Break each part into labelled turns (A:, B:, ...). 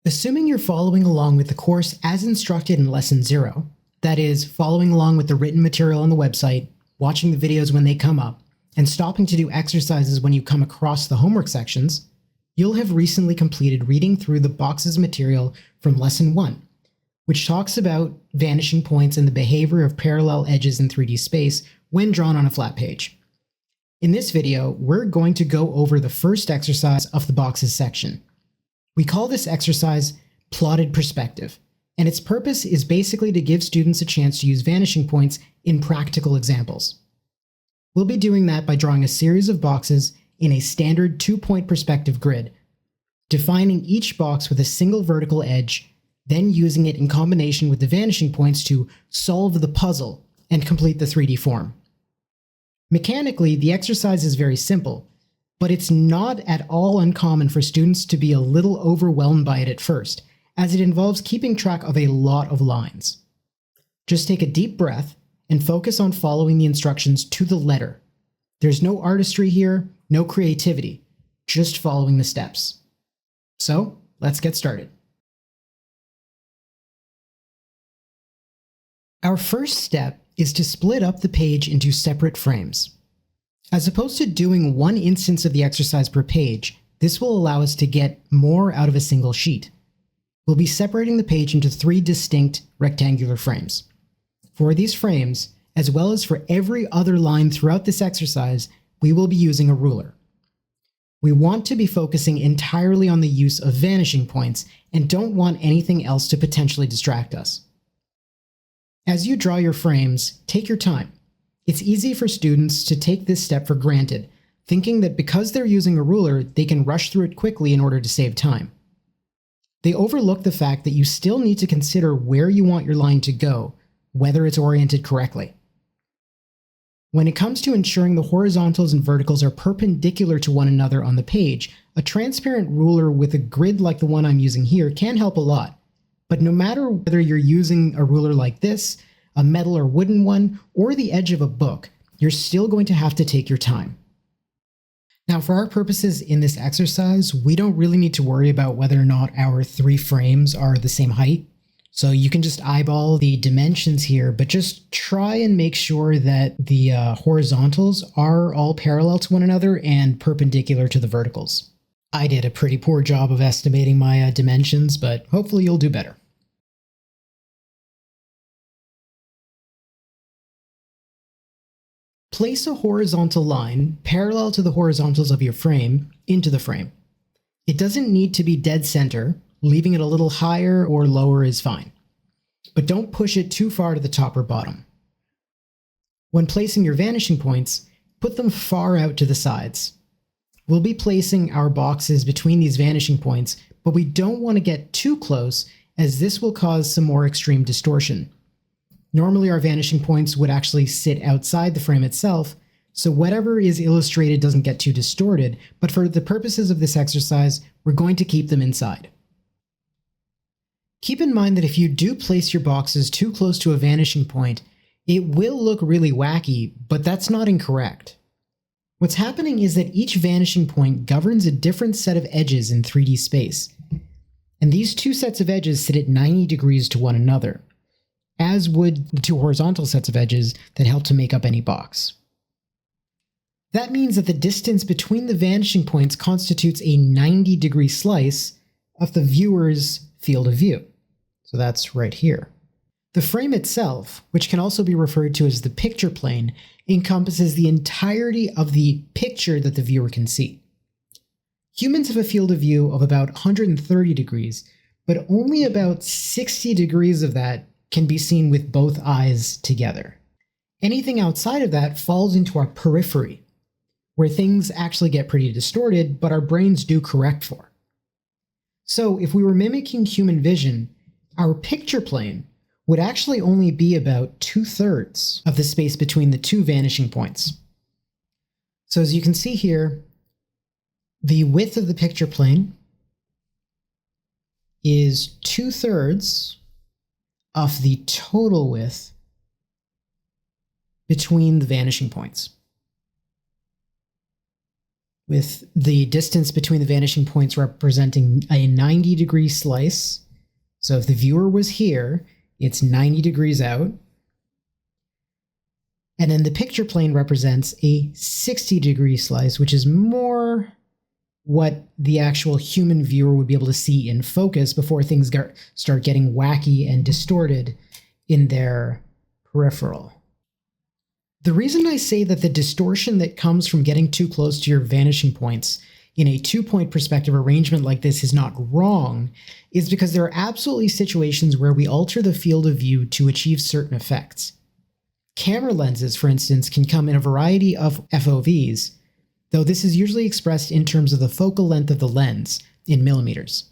A: Assuming you're following along with the course as instructed in Lesson 0, that is, following along with the written material on the website, watching the videos when they come up, and stopping to do exercises when you come across the homework sections, you'll have recently completed reading through the box's material from Lesson 1, which talks about vanishing points and the behavior of parallel edges in 3D space when drawn on a flat page. In this video, we're going to go over the first exercise of the boxes section. We call this exercise plotted perspective, and its purpose is basically to give students a chance to use vanishing points in practical examples. We'll be doing that by drawing a series of boxes in a standard 2-point perspective grid, defining each box with a single vertical edge, then using it in combination with the vanishing points to solve the puzzle and complete the 3D form. Mechanically, the exercise is very simple, but it's not at all uncommon for students to be a little overwhelmed by it at first, as it involves keeping track of a lot of lines. Just take a deep breath and focus on following the instructions to the letter. There's no artistry here, no creativity, just following the steps. So, let's get started. Our first step is to split up the page into separate frames. As opposed to doing one instance of the exercise per page, this will allow us to get more out of a single sheet. We'll be separating the page into 3 distinct rectangular frames. For these frames, as well as for every other line throughout this exercise, we will be using a ruler. We want to be focusing entirely on the use of vanishing points and don't want anything else to potentially distract us. As you draw your frames, take your time. It's easy for students to take this step for granted, thinking that because they're using a ruler, they can rush through it quickly in order to save time. They overlook the fact that you still need to consider where you want your line to go, whether it's oriented correctly. When it comes to ensuring the horizontals and verticals are perpendicular to one another on the page, a transparent ruler with a grid like the one I'm using here can help a lot. But no matter whether you're using a ruler like this, a metal or wooden one, or the edge of a book, you're still going to have to take your time. Now, for our purposes in this exercise, we don't really need to worry about whether or not our 3 frames are the same height. So you can just eyeball the dimensions here, but just try and make sure that the horizontals are all parallel to one another and perpendicular to the verticals. I did a pretty poor job of estimating my dimensions, but hopefully you'll do better. Place a horizontal line parallel to the horizontals of your frame into the frame. It doesn't need to be dead center, leaving it a little higher or lower is fine. But don't push it too far to the top or bottom. When placing your vanishing points, put them far out to the sides. We'll be placing our boxes between these vanishing points, but we don't want to get too close as this will cause some more extreme distortion. Normally our vanishing points would actually sit outside the frame itself, so whatever is illustrated doesn't get too distorted, but for the purposes of this exercise, we're going to keep them inside. Keep in mind that if you do place your boxes too close to a vanishing point, it will look really wacky, but that's not incorrect. What's happening is that each vanishing point governs a different set of edges in 3D space, and these 2 sets of edges sit at 90 degrees to one another, as would the 2 horizontal sets of edges that help to make up any box. That means that the distance between the vanishing points constitutes a 90-degree slice of the viewer's field of view. So that's right here. The frame itself, which can also be referred to as the picture plane, encompasses the entirety of the picture that the viewer can see. Humans have a field of view of about 130 degrees, but only about 60 degrees of that can be seen with both eyes together. Anything outside of that falls into our periphery, where things actually get pretty distorted, but our brains do correct for. So if we were mimicking human vision, our picture plane would actually only be about 2/3 of the space between the 2 vanishing points. So as you can see here, the width of the picture plane is 2/3 of the total width between the vanishing points. with the distance between the vanishing points representing a 90-degree slice. So if the viewer was here, it's 90 degrees out. And then the picture plane represents a 60-degree slice, which is more what the actual human viewer would be able to see in focus before things start getting wacky and distorted in their peripheral. The reason I say that the distortion that comes from getting too close to your vanishing points in a two-point perspective arrangement like this is not wrong is because there are absolutely situations where we alter the field of view to achieve certain effects. Camera lenses, for instance, can come in a variety of FOVs, though this is usually expressed in terms of the focal length of the lens in millimeters.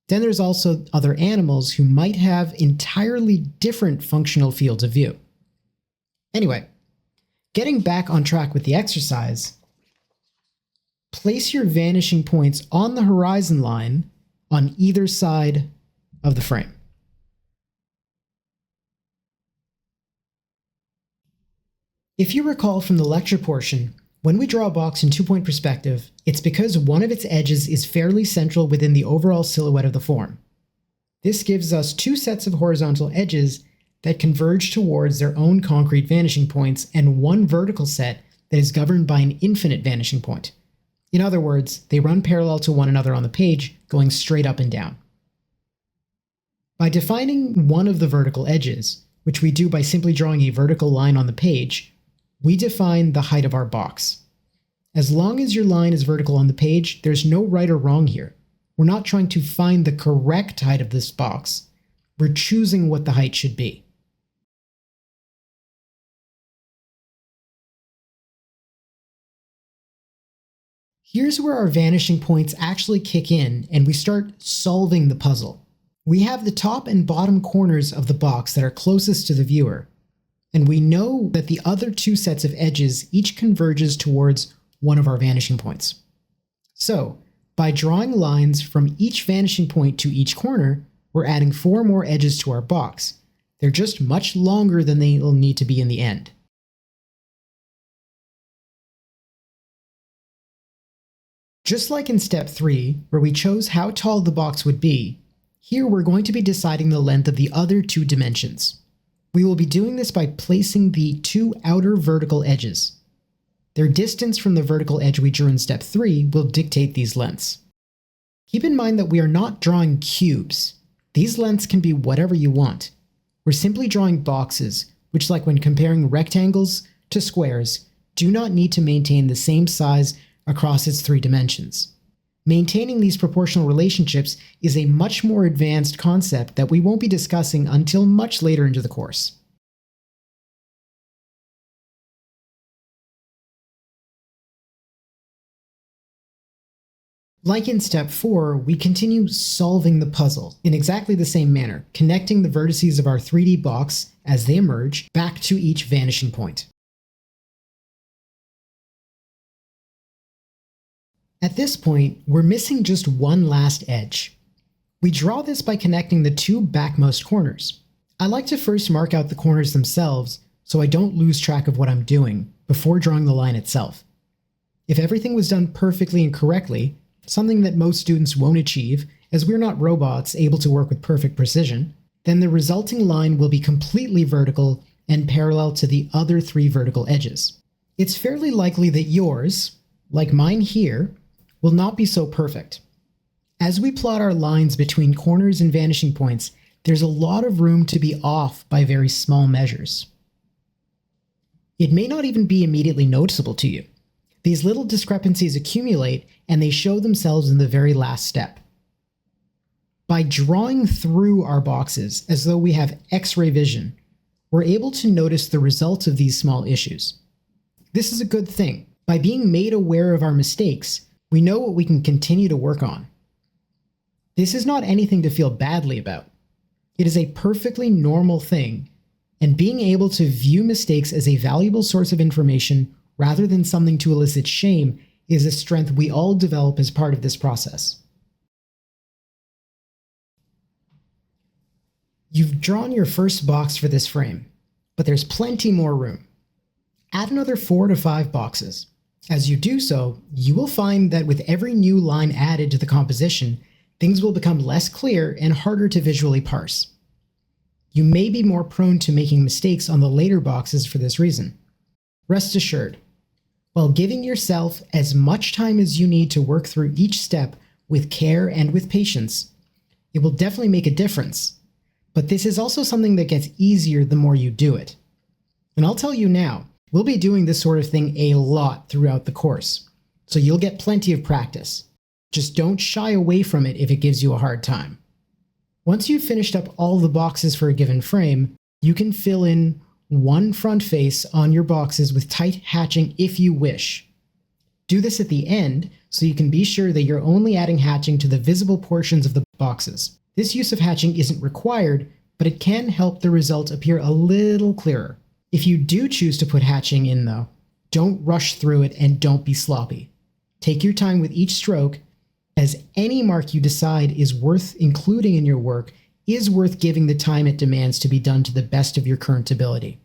A: Then there's also other animals who might have entirely different functional fields of view. Anyway, getting back on track with the exercise, place your vanishing points on the horizon line on either side of the frame. If you recall from the lecture portion, when we draw a box in two-point perspective, it's because one of its edges is fairly central within the overall silhouette of the form. This gives us two sets of horizontal edges that converge towards their own concrete vanishing points and one vertical set that is governed by an infinite vanishing point. In other words, they run parallel to one another on the page, going straight up and down. By defining one of the vertical edges, which we do by simply drawing a vertical line on the page, we define the height of our box. As long as your line is vertical on the page, there's no right or wrong here. We're not trying to find the correct height of this box. We're choosing what the height should be. Here's where our vanishing points actually kick in and we start solving the puzzle. We have the top and bottom corners of the box that are closest to the viewer, and we know that the other two sets of edges each converges towards one of our vanishing points. So, by drawing lines from each vanishing point to each corner, we're adding 4 more edges to our box. They're just much longer than they'll need to be in the end. Just like in step 3, where we chose how tall the box would be, here we're going to be deciding the length of the other 2 dimensions. We will be doing this by placing the 2 outer vertical edges. Their distance from the vertical edge we drew in step 3 will dictate these lengths. Keep in mind that we are not drawing cubes. These lengths can be whatever you want. We're simply drawing boxes, which, like when comparing rectangles to squares, do not need to maintain the same size across its 3 dimensions. Maintaining these proportional relationships is a much more advanced concept that we won't be discussing until much later into the course. Like in step 4, we continue solving the puzzle in exactly the same manner, connecting the vertices of our 3D box as they emerge back to each vanishing point. At this point, we're missing just one last edge. We draw this by connecting the 2 backmost corners. I like to first mark out the corners themselves so I don't lose track of what I'm doing before drawing the line itself. If everything was done perfectly and correctly, something that most students won't achieve, as we're not robots able to work with perfect precision, then the resulting line will be completely vertical and parallel to the other 3 vertical edges. It's fairly likely that yours, like mine here, will not be so perfect. As we plot our lines between corners and vanishing points, there's a lot of room to be off by very small measures. It may not even be immediately noticeable to you. These little discrepancies accumulate and they show themselves in the very last step. By drawing through our boxes as though we have X-ray vision, we're able to notice the results of these small issues. This is a good thing. By being made aware of our mistakes, we know what we can continue to work on. This is not anything to feel badly about. It is a perfectly normal thing, and being able to view mistakes as a valuable source of information rather than something to elicit shame is a strength we all develop as part of this process. You've drawn your first box for this frame, but there's plenty more room. Add another 4 to 5 boxes. As you do so, you will find that with every new line added to the composition, things will become less clear and harder to visually parse. You may be more prone to making mistakes on the later boxes for this reason. Rest assured, while giving yourself as much time as you need to work through each step with care and with patience, it will definitely make a difference. But this is also something that gets easier the more you do it. And I'll tell you now, we'll be doing this sort of thing a lot throughout the course, so you'll get plenty of practice. Just don't shy away from it if it gives you a hard time. Once you've finished up all the boxes for a given frame, you can fill in one front face on your boxes with tight hatching if you wish. Do this at the end so you can be sure that you're only adding hatching to the visible portions of the boxes. This use of hatching isn't required, but it can help the result appear a little clearer. If you do choose to put hatching in though, don't rush through it and don't be sloppy. Take your time with each stroke, as any mark you decide is worth including in your work is worth giving the time it demands to be done to the best of your current ability.